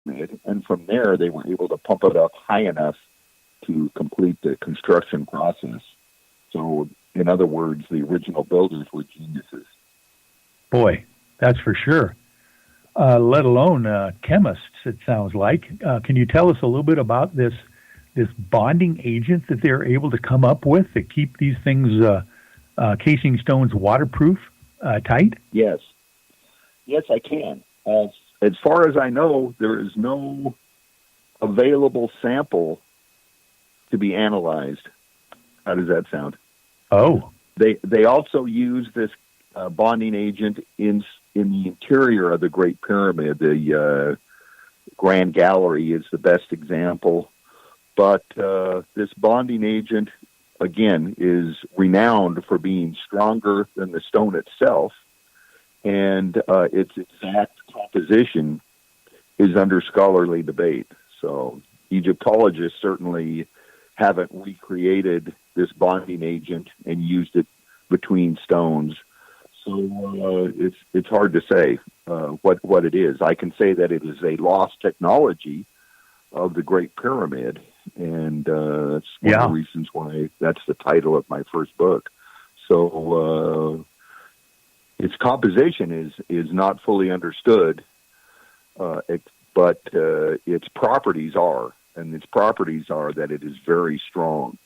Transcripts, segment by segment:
pyramid, and from there they were able to pump it up high enough to complete the construction process. So, in other words, the original builders were geniuses. Boy, that's for sure. Let alone chemists, it sounds like. Can you tell us a little bit about this bonding agent that they're able to come up with to keep these things, casing stones, waterproof, tight? Yes. Yes, I can. As far as I know, there is no available sample to be analyzed. How does that sound? Oh. They also use this bonding agent in the interior of the Great Pyramid. The Grand Gallery is the best example. But this bonding agent, again, is renowned for being stronger than the stone itself, and its exact composition is under scholarly debate. So Egyptologists certainly haven't recreated this bonding agent and used it between stones. So it's hard to say what it is. I can say that it is a lost technology of the Great Pyramid, and that's one of the reasons why that's the title of my first book. So its composition is not fully understood, but its properties are, and its properties are that it is very strong.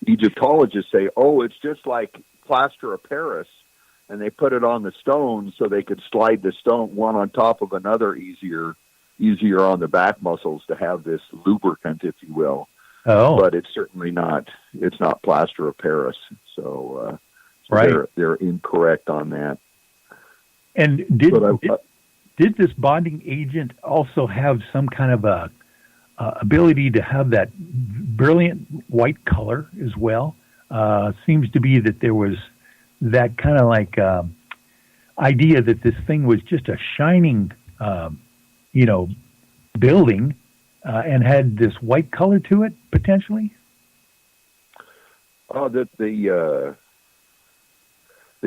Egyptologists say, oh, it's just like plaster of Paris, and they put it on the stone so they could slide the stone one on top of another easier on the back muscles to have this lubricant, if you will. Oh. But it's certainly not. It's not plaster of Paris. So, right. They're incorrect on that. And did this bonding agent also have some kind of a ability to have that brilliant white color as well? Seems to be that there was that kind of like idea that this thing was just a shining, building and had this white color to it potentially. Oh, the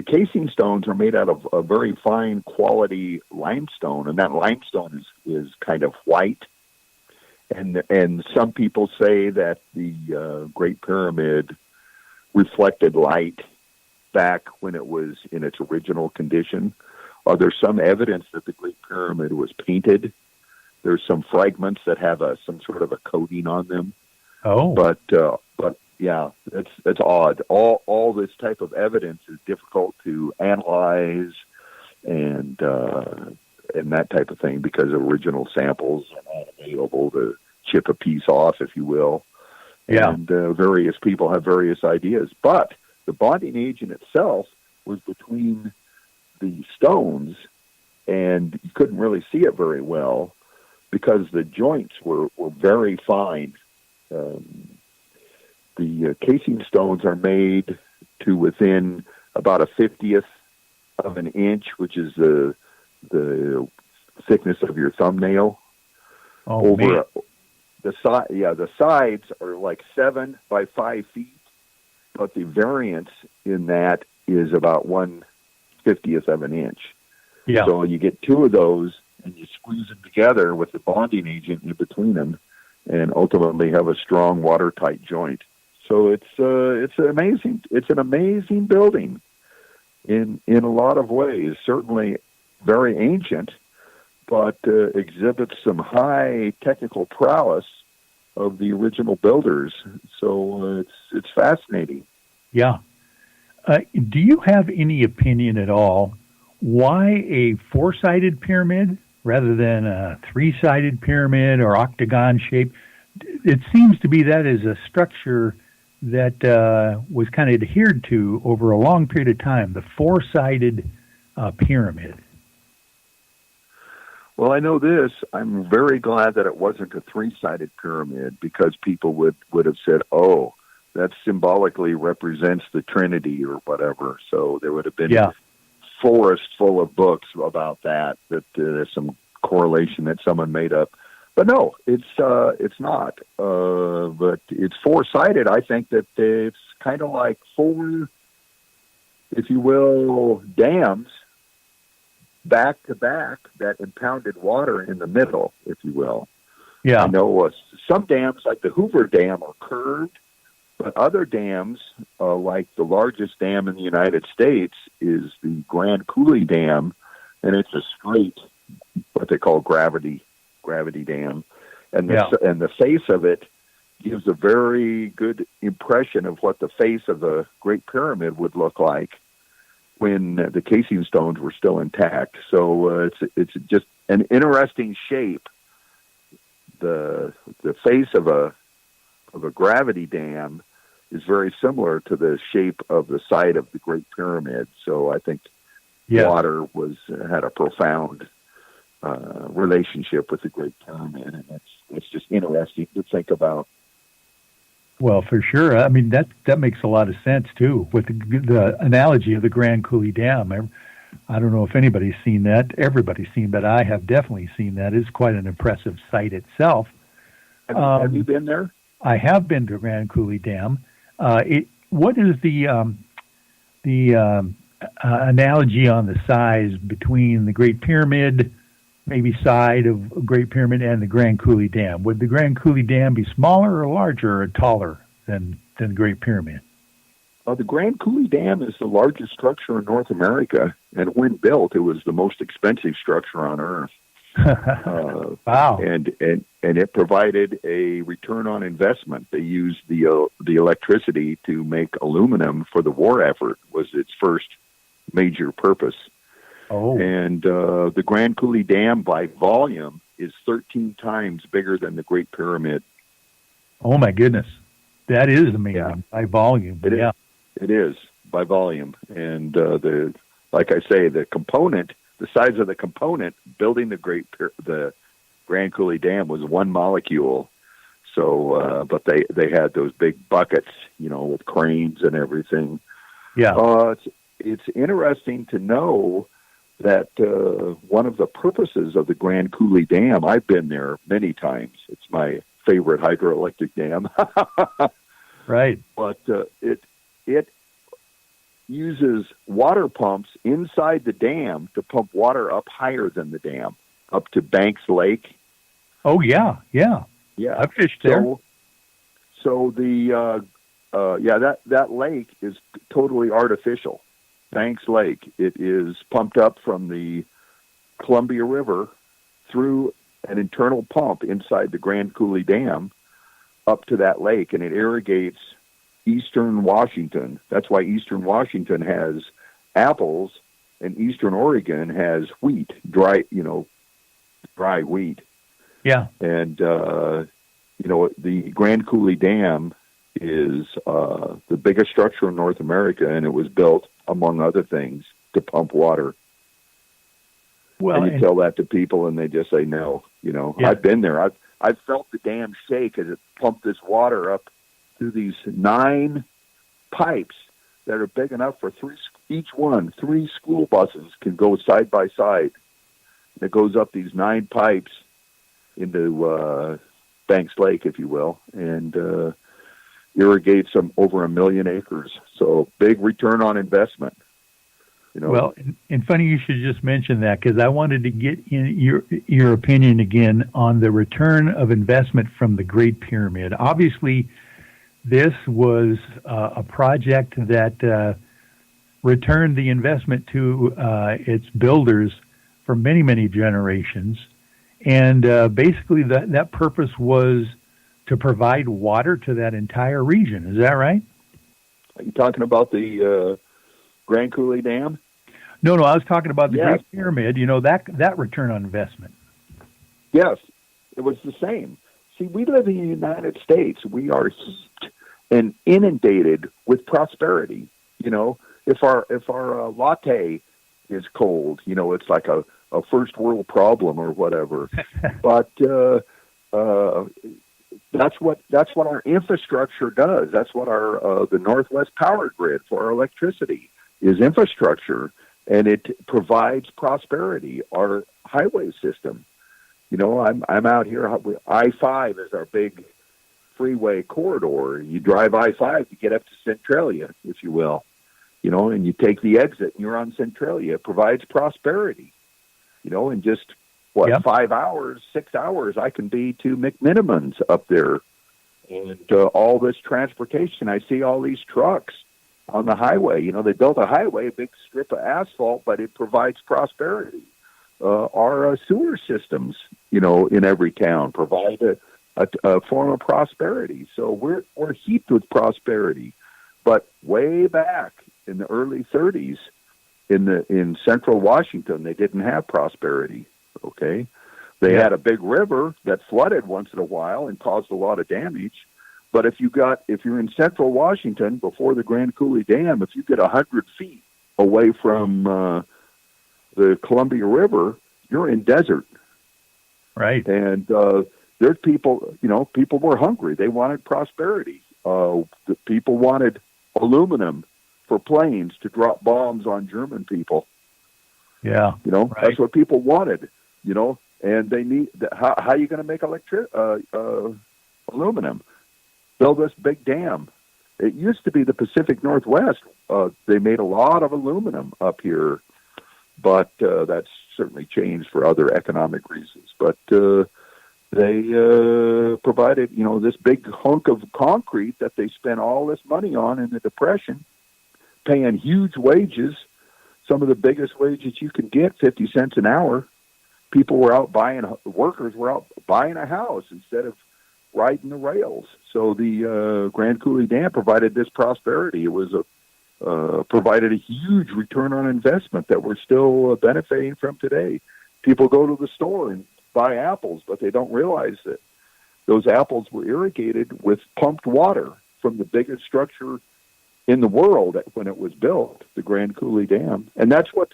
casing stones are made out of a very fine quality limestone, and that limestone is kind of white. And some people say that the Great Pyramid reflected light back when it was in its original condition. There's some evidence that the Great Pyramid was painted. There's some fragments that have some sort of a coating on them. Oh, but yeah, that's odd. All this type of evidence is difficult to analyze and that type of thing because original samples are not available to chip a piece off, if you will. Yeah. And various people have various ideas. But the bonding agent itself was between the stones, and you couldn't really see it very well because the joints were very fine. The casing stones are made to within about a 50th of an inch, which is the thickness of your thumbnail. Oh, man. The sides are like 7 by 5 feet, but the variance in that is about 1/50th of an inch. Yeah. So you get two of those, and you squeeze them together with the bonding agent in between them, and ultimately have a strong, watertight joint. So it's amazing. It's an amazing building in a lot of ways. Certainly very ancient, but exhibits some high technical prowess of the original builders. So it's fascinating. Yeah. Do you have any opinion at all why a four-sided pyramid rather than a three-sided pyramid or octagon shape? It seems to be that is a structure that was kind of adhered to over a long period of time, the four-sided pyramid. Well, I know this. I'm very glad that it wasn't a three-sided pyramid because people would have said, oh, that symbolically represents the Trinity or whatever. So there would have been a forest full of books about that there's some correlation that someone made up. But no, it's not. But it's four-sided. I think that it's kind of like four, if you will, dams back to back that impounded water in the middle, if you will. Yeah. I know some dams, like the Hoover Dam, are curved, but other dams, like the largest dam in the United States, is the Grand Coulee Dam, and it's a straight, what they call gravity dam, and the face of it gives a very good impression of what the face of the Great Pyramid would look like when the casing stones were still intact. So it's just an interesting shape. The face of a gravity dam is very similar to the shape of the side of the Great Pyramid. So I think water had a profound relationship with the Great Pyramid, and it's just interesting to think about. Well, for sure. I mean, that makes a lot of sense too, with the analogy of the Grand Coulee Dam. I don't know if anybody's seen that. Everybody's seen that. I have definitely seen that. It's quite an impressive sight itself. Have you been there? I have been to Grand Coulee Dam. What is the analogy on the size between the Great Pyramid, maybe side of Great Pyramid, and the Grand Coulee Dam? Would the Grand Coulee Dam be smaller or larger or taller than the Great Pyramid? The Grand Coulee Dam is the largest structure in North America, and when built, it was the most expensive structure on Earth. Wow! And it provided a return on investment. They used the electricity to make aluminum for the war effort. Was its first major purpose. Oh. And the Grand Coulee Dam, by volume, is 13 times bigger than the Great Pyramid. Oh my goodness, that is amazing by volume. It is by volume, and like I say, the size of the component building the Grand Coulee Dam was one molecule. So, but they had those big buckets, with cranes and everything. Yeah. It's interesting to know that one of the purposes of the Grand Coulee Dam, I've been there many times. It's my favorite hydroelectric dam. Right. But it uses water pumps inside the dam to pump water up higher than the dam, up to Banks Lake. Oh, yeah. I fished there. So that lake is totally artificial. Banks Lake. It is pumped up from the Columbia River through an internal pump inside the Grand Coulee Dam up to that lake, and it irrigates eastern Washington. That's why eastern Washington has apples, and eastern Oregon has wheat, dry wheat. Yeah. And, the Grand Coulee Dam is the biggest structure in North America, and it was built, among other things, to pump water. Well, and you tell that to people, and they just say no. I've been there. I've felt the dam shake as it pumped this water up through these 9 pipes that are big enough for three school buses can go side by side. It goes up these 9 pipes into Banks Lake, if you will, and irrigates over 1 million acres. So big return on investment. Well, and funny you should just mention that, because I wanted to get in your opinion again on the return of investment from the Great Pyramid. Obviously, this was a project that returned the investment to its builders for many, many generations. And basically that purpose was to provide water to that entire region. Is that right? Are you talking about the Grand Coulee Dam? No, I was talking about the Great Pyramid, that return on investment. Yes, it was the same. See, we live in the United States. We are heaped and inundated with prosperity. If our latte is cold, it's like a first world problem or whatever. But that's what our infrastructure does. That's what our the Northwest Power Grid for our electricity is, infrastructure, and it provides prosperity. Our highway system. I'm out here. I-5 is our big freeway corridor. You drive I-5 to get up to Centralia, if you will, and you take the exit and you're on Centralia. It provides prosperity. In just, Yep. 5 hours, 6 hours, I can be to McMinimans up there. And all this transportation, I see all these trucks on the highway. They built a highway, a big strip of asphalt, but it provides prosperity. Our sewer systems, in every town provide a form of prosperity. So we're heaped with prosperity. But way back in the early 30s, in central Washington, they didn't have prosperity. Okay, they had a big river that flooded once in a while and caused a lot of damage. But if you're in central Washington before the Grand Coulee Dam, if you get 100 feet away from the Columbia River, you're in desert. Right. And there's people, people were hungry. They wanted prosperity. The people wanted aluminum for planes to drop bombs on German people. Yeah. Right. That's what people wanted, and they need, how are you going to make aluminum? Build this big dam. It used to be the Pacific Northwest. They made a lot of aluminum up here, but that's certainly changed for other economic reasons. But they provided, this big hunk of concrete that they spent all this money on in the Depression, paying huge wages, some of the biggest wages you can get, 50 cents an hour. Workers were out buying a house instead of riding the rails. So the Grand Coulee Dam provided this prosperity. It was provided a huge return on investment that we're still benefiting from today. People go to the store and buy apples, but they don't realize that those apples were irrigated with pumped water from the biggest structure in the world when it was built, the Grand Coulee Dam. And that's what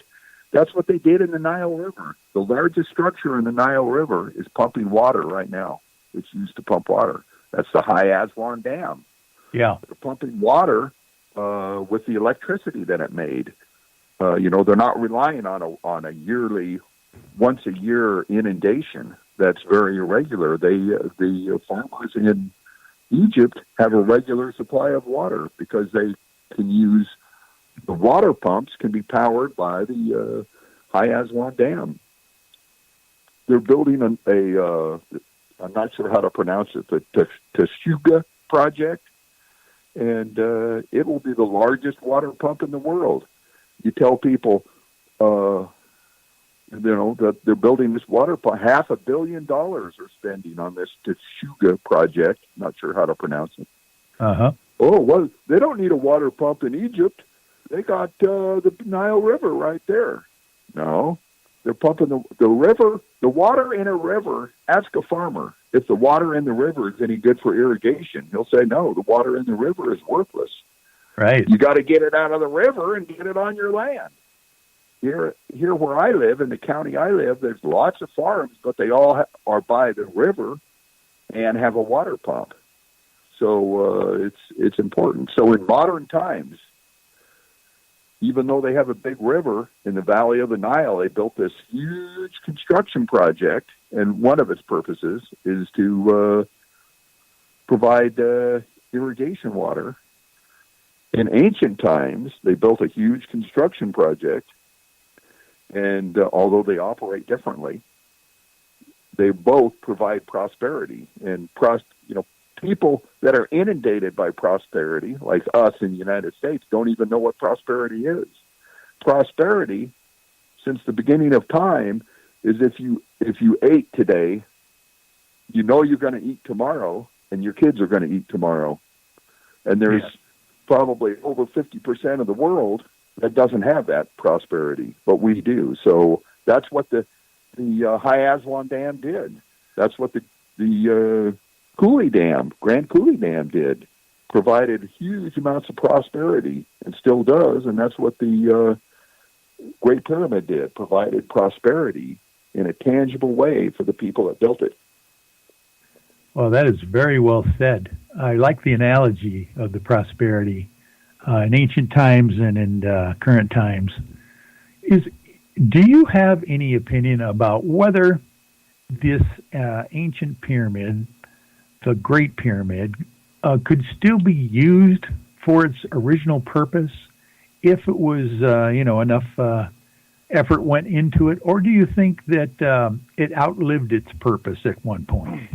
they did in the Nile River. The largest structure in the Nile River is pumping water right now. It's used to pump water. That's the High Aswan Dam. Yeah. They're pumping water with the electricity that it made. They're not relying on a yearly, once a year inundation that's very irregular. The farmers in Egypt have a regular supply of water because they can use the water pumps can be powered by the High Aswan Dam. They're building I'm not sure how to pronounce it, the Teshuga project, and it will be the largest water pump in the world. You tell people, that they're building this water pump. $500 million are spending on this Teshuga project. Not sure how to pronounce it. Uh-huh. Oh, well, they don't need a water pump in Egypt. They got the Nile River right there. No, they're pumping the river, the water in a river. Ask a farmer if the water in the river is any good for irrigation. He'll say, no, the water in the river is worthless. Right. You got to get it out of the river and get it on your land. Here where I live, in the county I live, there's lots of farms, but they all are by the river and have a water pump. So it's important. So in modern times, even though they have a big river in the valley of the Nile, they built this huge construction project, and one of its purposes is to provide irrigation water. In ancient times, they built a huge construction project, and although they operate differently, they both provide prosperity. And people that are inundated by prosperity, like us in the United States, don't even know what prosperity is. Prosperity, since the beginning of time, is if you ate today, you're going to eat tomorrow, and your kids are going to eat tomorrow. And there's probably over 50% of the world that doesn't have that prosperity, but we do. So that's what the High Aswan Dam did. That's what the Coulee Dam, Grand Coulee Dam did. Provided huge amounts of prosperity, and still does, and that's what the Great Pyramid did. Provided prosperity in a tangible way for the people that built it. Well, that is very well said. I like the analogy of the prosperity in ancient times and in current times. Do you have any opinion about whether this ancient pyramid, the Great Pyramid, could still be used for its original purpose if it was, enough effort went into it, or do you think that it outlived its purpose at one point?